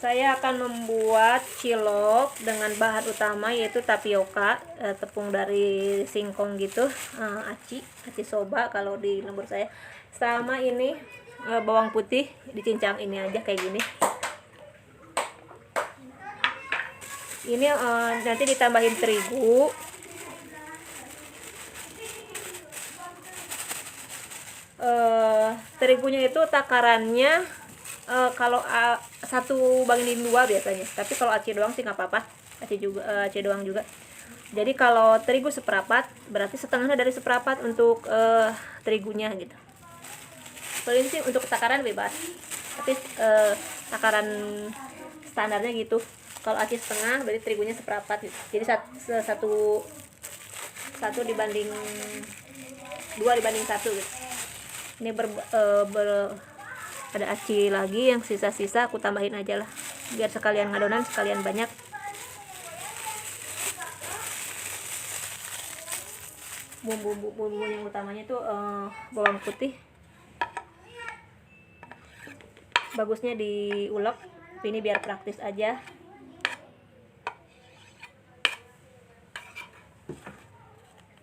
Saya akan membuat cilok dengan bahan utama yaitu tapioka, tepung dari singkong gitu, aci soba kalau di lembur saya. Sama ini bawang putih dicincang ini aja kayak gini. Ini nanti ditambahin terigu. Terigunya itu takarannya kalau 1/2 biasanya, tapi kalau aci doang sih nggak apa-apa, aci doang juga. Jadi kalau terigu seperempat berarti setengahnya dari seperempat untuk terigunya gitu. Kalau ini sih untuk takaran bebas, tapi takaran standarnya gitu. Kalau aci setengah berarti terigunya seperempat gitu. Jadi satu dibanding 2/1 gitu. Ini ada aci lagi, yang sisa-sisa aku tambahin aja lah biar sekalian ngadonan sekalian banyak. Bumbu yang utamanya itu bawang putih, bagusnya diulek, ini biar praktis aja.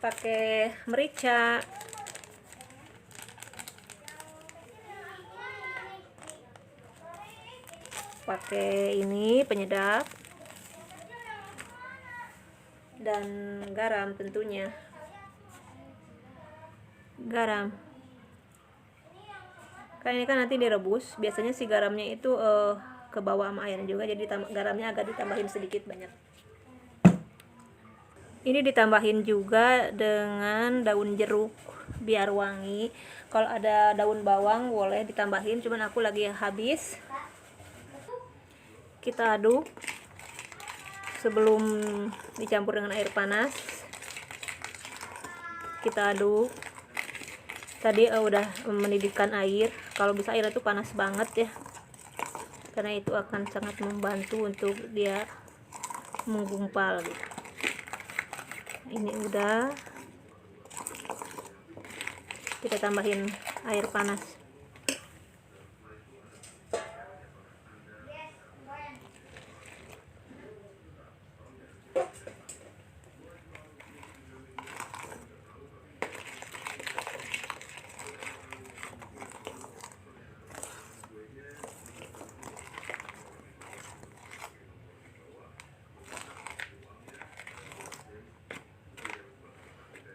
Pakai merica, pakai ini penyedap, dan garam tentunya. Garam kan ini kan nanti direbus, biasanya si garamnya itu ke bawah sama airnya juga, jadi garamnya agak ditambahin sedikit banyak. Ini ditambahin juga dengan daun jeruk biar wangi. Kalau ada daun bawang boleh ditambahin, cuman aku lagi habis. Kita aduk sebelum dicampur dengan air panas. Kita aduk. Tadi udah mendidihkan air. Kalau bisa air itu panas banget ya, karena itu akan sangat membantu untuk dia menggumpal gitu. Ini udah, kita tambahin air panas.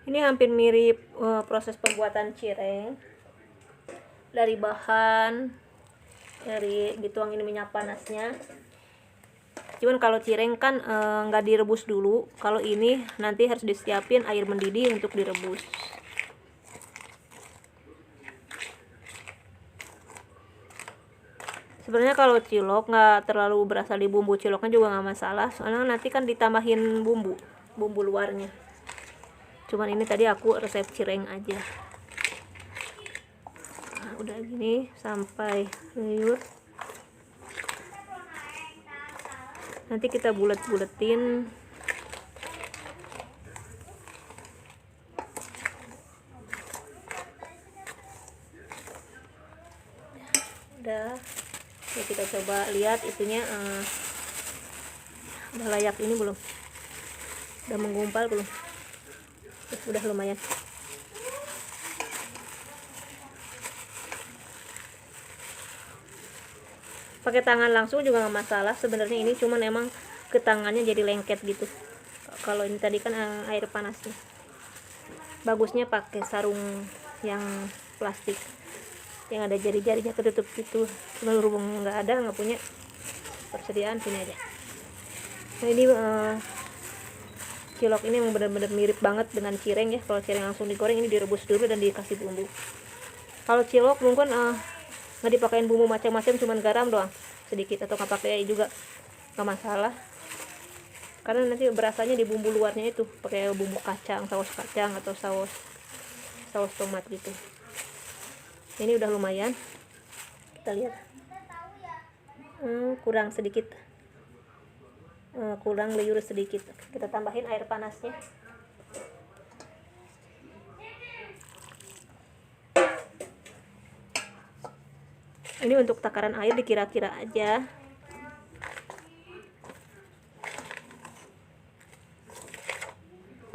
Ini hampir mirip proses pembuatan cireng. Dari bahan, dituangin minyak panasnya. Cuman kalau cireng kan nggak direbus dulu. Kalau ini nanti harus disiapin air mendidih untuk direbus. Sebenarnya kalau cilok nggak terlalu berasa di bumbu ciloknya juga nggak masalah, soalnya nanti kan ditambahin bumbu luarnya. Cuman ini tadi aku resep cireng aja. Nah, udah gini sampai liur. Nanti kita bulet-buletin. Udah. Ya, kita coba lihat itunya udah layak ini belum? Udah menggumpal belum? Udah lumayan. Pakai tangan langsung juga nggak masalah sebenarnya, ini cuman emang ke tangannya jadi lengket gitu. Kalau ini tadi kan air panasnya. Bagusnya pakai sarung yang plastik yang ada jari-jarinya ketutup gitu. Cuman berhubung nggak punya persediaan, sini aja. Nah, ini cilok ini memang benar-benar mirip banget dengan cireng ya. Kalau cireng langsung digoreng, ini direbus dulu dan dikasih bumbu. Kalau cilok mungkin nggak dipakein bumbu macam-macam, cuman garam doang sedikit, atau nggak pakai juga nggak masalah, karena nanti berasanya di bumbu luarnya itu, pakai bumbu kacang, saus kacang atau saus tomat gitu. Ini udah lumayan, kita lihat. Kurang sedikit, kurang liur sedikit. Kita tambahin air panasnya. Ini untuk takaran air dikira-kira aja.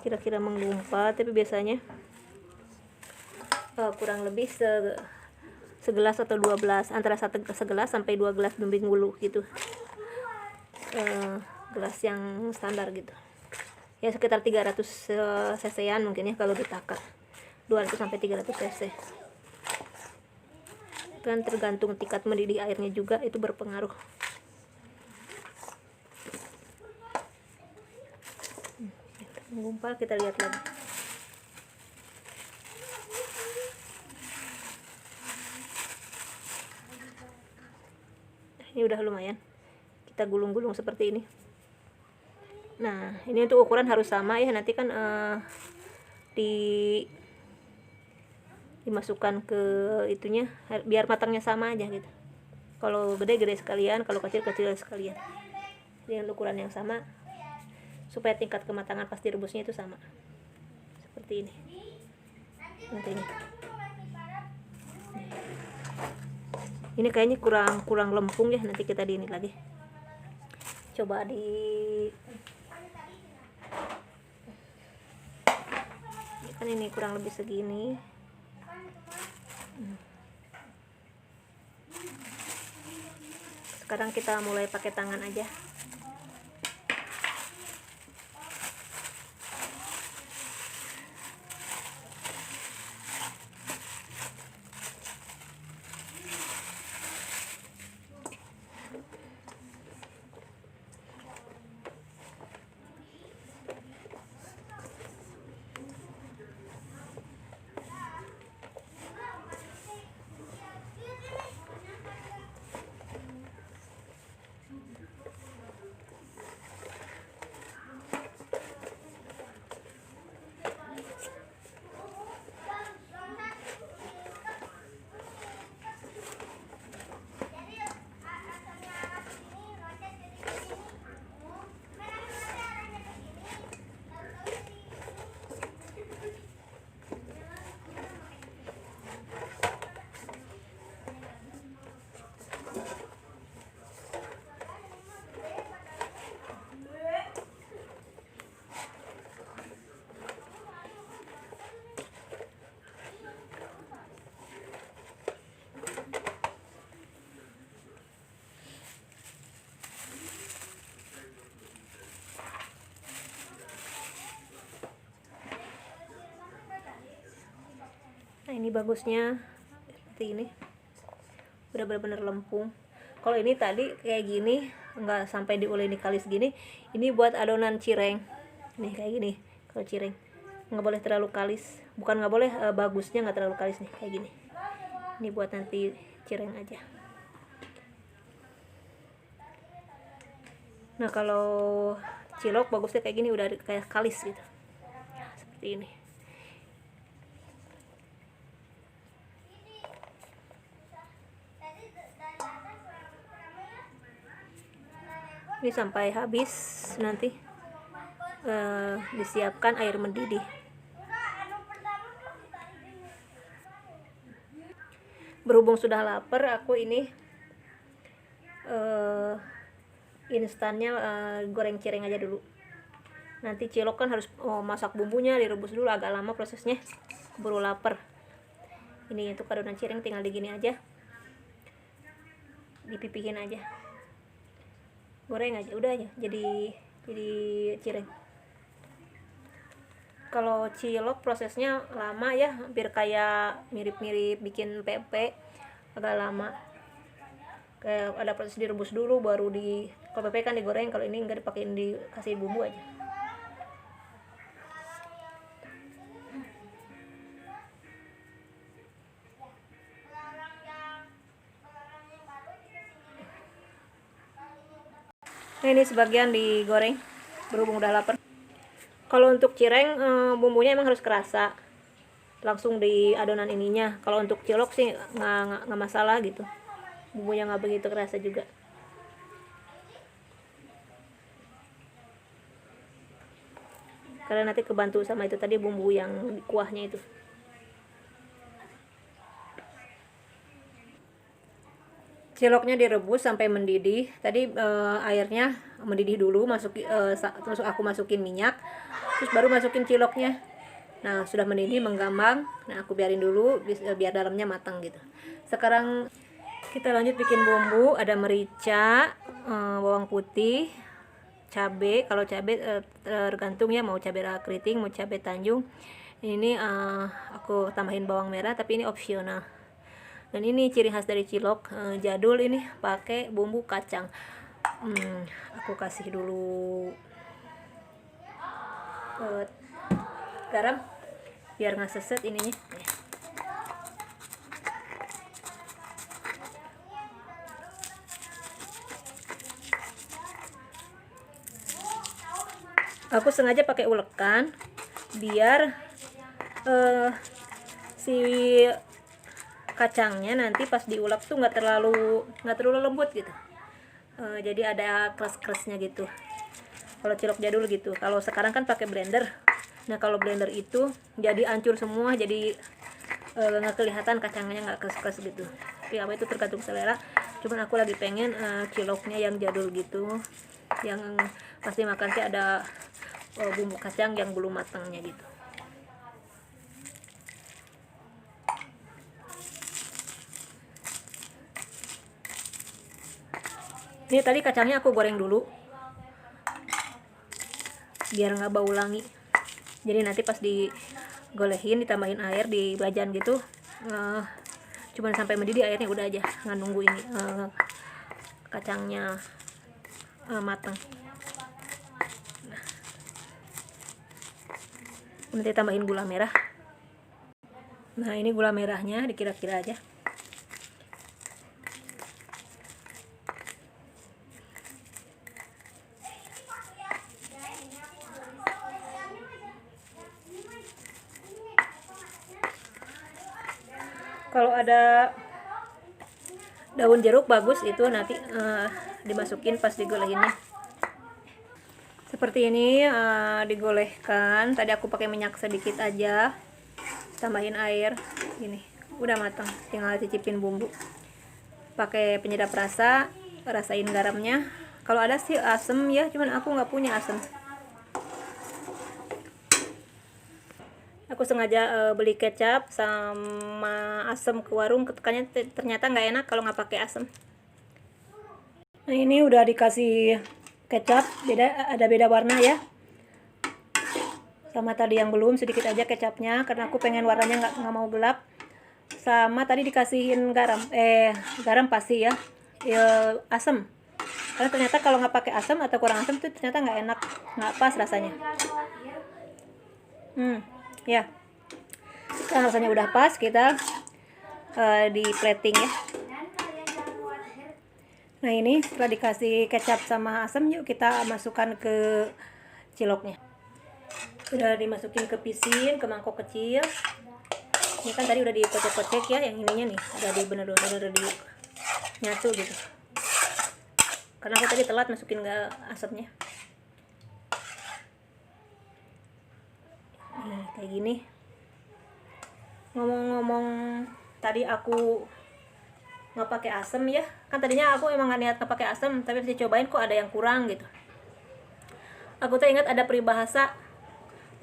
kira-kira menggumpal, tapi biasanya kurang lebih segelas atau 2 gelas, antara segelas sampai 2 gelas bimbing bulu gitu. Gelas yang standar gitu ya, sekitar 300 cc-an mungkin ya kalau ditakar, 200 sampai 300 cc. Kan tergantung tingkat mendidih airnya juga, itu berpengaruh. Menggumpal, kita lihat lagi. Ini udah lumayan, kita gulung-gulung seperti ini. Nah, ini untuk ukuran harus sama ya, nanti kan dimasukkan ke itunya biar matangnya sama aja gitu. Kalau gede-gede sekalian, kalau kecil-kecil sekalian, dengan ukuran yang sama supaya tingkat kematangan pas direbusnya itu sama seperti ini. Nanti ini kayaknya kurang lempung ya, nanti kita di ini lagi, coba kan ini kurang lebih segini. Sekarang kita mulai pakai tangan aja. Nah, ini bagusnya seperti ini, udah benar-benar lempung. Kalau ini tadi kayak gini, nggak sampai diuleni kalis gini, ini buat adonan cireng nih, kayak gini. Kalau cireng nggak boleh terlalu kalis, bukan nggak boleh, bagusnya nggak terlalu kalis nih, kayak gini. Ini buat nanti cireng aja. Nah, kalau cilok bagusnya kayak gini, udah kayak kalis gitu, seperti ini. Ini sampai habis, nanti disiapkan air mendidih. Berhubung sudah lapar, aku ini instannya goreng cireng aja dulu. Nanti cilok kan harus masak bumbunya, direbus dulu, agak lama prosesnya, keburu lapar. Ini untuk adonan cireng tinggal digini aja, dipipihin aja, goreng aja, udah aja jadi cireng. Kalau cilok prosesnya lama ya, hampir kayak mirip-mirip bikin pempek, agak lama. Kayak ada proses direbus dulu baru kalau pempek kan digoreng, kalau ini enggak, dipakein, dikasih bumbu aja. Nah, ini sebagian digoreng berhubung udah lapar. Kalau untuk cireng bumbunya emang harus kerasa langsung di adonan ininya. Kalau untuk cilok sih nggak masalah gitu, bumbunya nggak begitu kerasa juga. Karena nanti kebantu sama itu tadi, bumbu yang kuahnya itu. Ciloknya direbus sampai mendidih. Tadi airnya mendidih dulu, terus aku masukin minyak, terus baru masukin ciloknya. Nah, sudah mendidih menggambang. Nah, aku biarin dulu biar dalamnya matang gitu. Sekarang kita lanjut bikin bumbu. Ada merica, bawang putih, cabai. Kalau cabai tergantung ya, mau cabai keriting, mau cabai tanjung. Ini aku tambahin bawang merah, tapi ini opsional. Dan ini ciri khas dari cilok jadul, ini pakai bumbu kacang. Aku kasih dulu garam biar nggak seset ininya. Aku sengaja pakai ulekan biar si kacangnya nanti pas diulek tuh nggak terlalu lembut gitu. Jadi ada keras-kerasnya gitu. Kalau cilok jadul gitu. Kalau sekarang kan pakai blender. Nah, kalau blender itu jadi hancur semua, jadi nggak kelihatan kacangnya, nggak keras-keras gitu. Tapi apa itu tergantung selera. Cuman aku lagi pengen ciloknya yang jadul gitu, yang pasti makan sih ada bumbu kacang yang belum matangnya gitu. Ini tadi kacangnya aku goreng dulu biar nggak bau langi. Jadi nanti pas digolehin ditambahin air di wajan gitu, cuman sampai mendidih airnya udah aja, nggak nunggu ini kacangnya matang. Nanti tambahin gula merah. Nah, ini gula merahnya dikira-kira aja. Kalau ada daun jeruk bagus itu nanti dimasukin pas digolehinnya. Seperti ini digolehkan. Tadi aku pakai minyak sedikit aja, tambahin air. Ini udah matang, tinggal cicipin bumbu. Pakai penyedap rasa, rasain garamnya. Kalau ada sih asem ya, cuman aku nggak punya asem. Aku sengaja beli kecap sama asam ke warung, ketekannya ternyata nggak enak kalau nggak pakai asam. Nah, ini udah dikasih kecap, ada beda warna ya. Sama tadi yang belum, sedikit aja kecapnya karena aku pengen warnanya nggak mau gelap. Sama tadi dikasihin garam, garam pasti ya, asam. Karena ternyata kalau nggak pakai asam atau kurang asam tuh ternyata nggak enak, nggak pas rasanya. Ya, kan rasanya udah pas, kita di plating ya. Nah, ini setelah dikasih kecap sama asam, yuk kita masukkan ke ciloknya. Udah dimasukin ke pisin, ke mangkok kecil. Ini kan tadi udah dikocek-kocek ya, yang ininya nih udah bener-bener di nyatu gitu. Karena aku tadi telat masukin ke asamnya. Nih, kayak gini. Ngomong-ngomong, tadi aku nggak pakai asam ya. Kan tadinya aku emang nggak niat nggak pakai asam, tapi pas dicobain kok ada yang kurang gitu. Aku tuh ingat ada peribahasa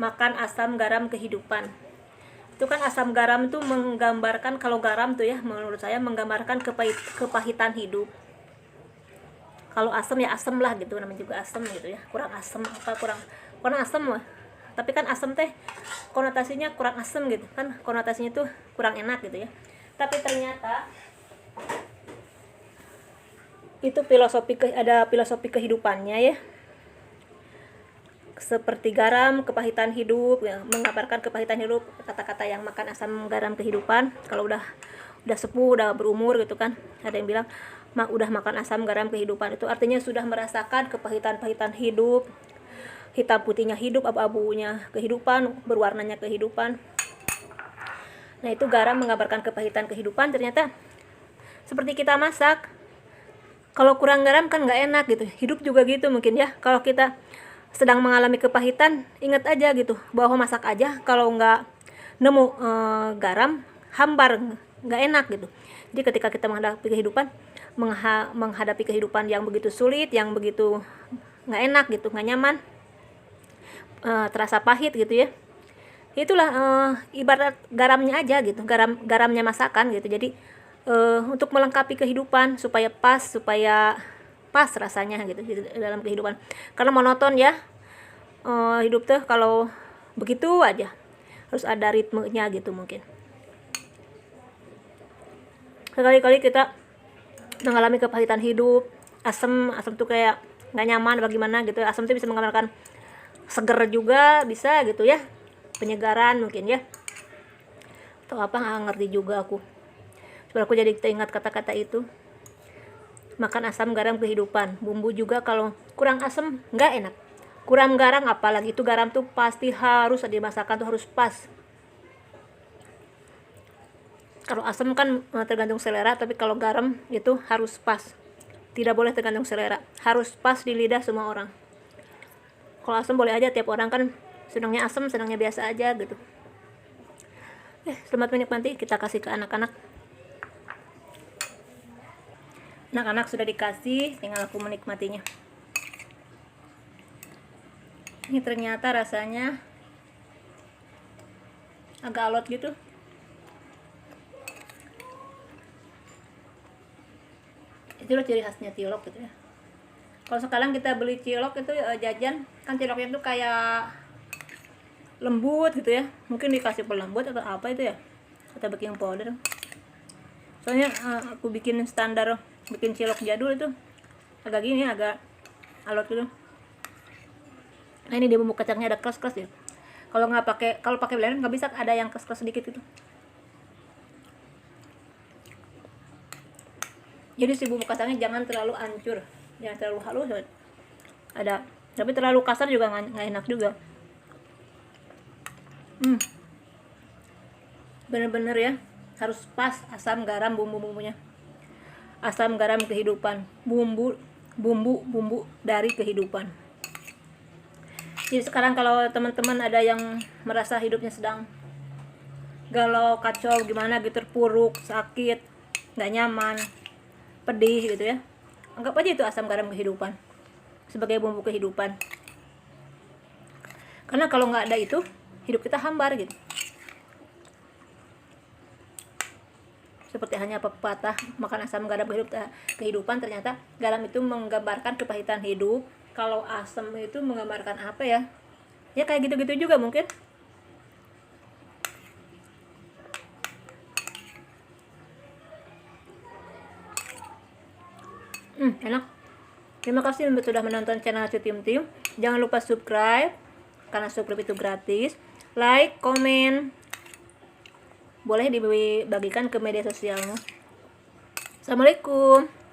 makan asam garam kehidupan. Itu kan asam garam tuh menggambarkan, kalau garam tuh ya menurut saya menggambarkan kepahitan hidup. Kalau asam ya asam lah gitu, namanya juga asam gitu ya. Kurang asam apa kurang asam lah. Tapi kan asam teh konotasinya kurang asam gitu kan, konotasinya tuh kurang enak gitu ya. Tapi ternyata itu ada filosofi kehidupannya ya. Seperti garam, kepahitan hidup ya, menggambarkan kepahitan hidup, kata-kata yang makan asam garam kehidupan. Kalau udah sepuh, udah berumur gitu kan, ada yang bilang udah makan asam garam kehidupan, itu artinya sudah merasakan kepahitan hidup, hitam putihnya hidup, abu-abunya kehidupan, berwarnanya kehidupan. Nah, itu garam menggambarkan kepahitan kehidupan. Ternyata seperti kita masak, kalau kurang garam kan nggak enak gitu. Hidup juga gitu mungkin ya. Kalau kita sedang mengalami kepahitan, ingat aja gitu bahwa masak aja kalau nggak nemu garam, hambar, nggak enak gitu. Jadi ketika kita menghadapi kehidupan, menghadapi kehidupan yang begitu sulit, yang begitu nggak enak gitu, nggak nyaman, terasa pahit gitu ya. Itulah ibarat garamnya aja gitu, garamnya masakan gitu. Jadi untuk melengkapi kehidupan supaya pas rasanya gitu dalam kehidupan. Karena monoton ya hidup tuh kalau begitu aja, harus ada ritmenya gitu. Mungkin sekali-kali kita mengalami kepahitan hidup, asam tuh kayak nggak nyaman bagaimana gitu. Asam tuh bisa menggambarkan seger juga bisa gitu ya, penyegaran mungkin ya, atau apa nggak ngerti juga aku. Coba aku jadi teringat kata-kata itu. Makan asam garam kehidupan. Bumbu juga kalau kurang asam nggak enak, kurang garam apalagi. Itu garam tuh pasti harus dimasakan tuh harus pas. Kalau asam kan tergantung selera, tapi kalau garam itu harus pas, tidak boleh tergantung selera, harus pas di lidah semua orang. Kalau asam boleh aja, tiap orang kan senangnya asam, senangnya biasa aja gitu. Selamat menikmati. Kita kasih ke anak-anak. Anak-anak sudah dikasih, tinggal aku menikmatinya. Ini ternyata rasanya agak alot gitu. Itulah ciri khasnya cilok gitu ya. Kalau sekarang kita beli cilok itu jajan, kan ciloknya itu kayak lembut gitu ya. Mungkin dikasih pelembut atau apa itu ya, atau baking powder. Soalnya aku bikin standar, bikin cilok jadul itu agak gini, agak alot gitu. Nah ini dia bumbu kacangnya ada keras-keras ya. Kalau pakai blender nggak bisa, ada yang keras-keras sedikit gitu. Jadi si bumbu kacangnya jangan terlalu hancur, jangan terlalu halus. Tapi terlalu kasar juga nggak enak juga. Bener-bener ya, harus pas asam garam bumbu-bumbunya. Asam garam kehidupan, bumbu dari kehidupan. Jadi sekarang kalau teman-teman ada yang merasa hidupnya sedang galau, kacau, gimana gitu, terpuruk, sakit, nggak nyaman, pedih gitu ya, anggap aja itu asam garam kehidupan sebagai bumbu kehidupan. Karena kalau nggak ada itu, hidup kita hambar gitu. Seperti hanya pepatah, makan asam garam kehidupan. Ternyata garam itu menggambarkan kepahitan hidup. Kalau asam itu menggambarkan apa ya? Ya kayak gitu-gitu juga mungkin. Enak. Terima kasih sudah menonton channel Cutim Tim. Jangan lupa subscribe, karena subscribe itu gratis. Like, komen, boleh dibagikan ke media sosialmu. Assalamualaikum.